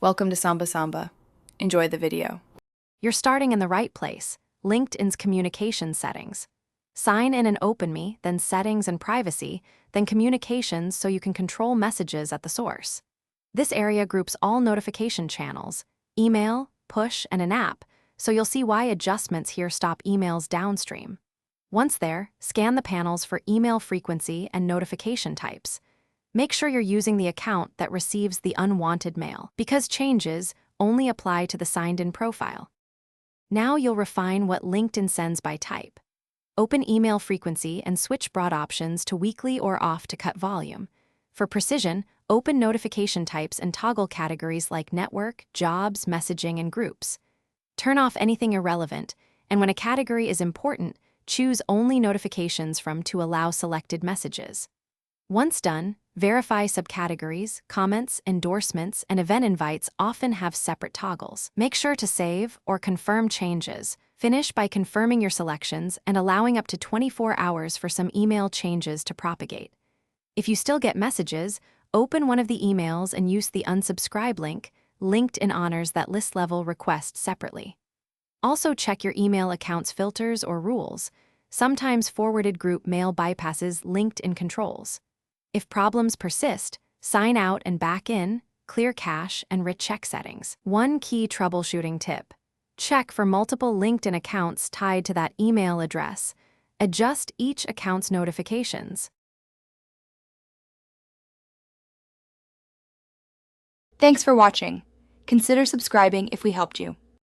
Welcome to Samba Samba. Enjoy the video. You're starting in the right place, LinkedIn's communication settings. Sign in and open me, then settings and privacy, then communications so you can control messages at the source. This area groups all notification channels, email, push, and an app, so you'll see why adjustments here stop emails downstream. Once there, scan the panels for email frequency and notification types. Make sure you're using the account that receives the unwanted mail, because changes only apply to the signed-in profile. Now you'll refine what LinkedIn sends by type. Open email frequency and switch broad options to weekly or off to cut volume. For precision, open notification types and toggle categories like network, jobs, messaging, and groups. Turn off anything irrelevant, and when a category is important, choose only notifications from to allow selected messages. Once done, verify subcategories, comments, endorsements, and event invites often have separate toggles. Make sure to save or confirm changes. Finish by confirming your selections and allowing up to 24 hours for some email changes to propagate. If you still get messages, open one of the emails and use the unsubscribe link. LinkedIn honors that list-level request separately. Also check your email account's filters or rules. Sometimes forwarded group mail bypasses LinkedIn controls. If problems persist, sign out and back in, clear cache, and recheck settings. One key troubleshooting tip: check for multiple LinkedIn accounts tied to that email address. Adjust each account's notifications. Thanks for watching. Consider subscribing if we helped you.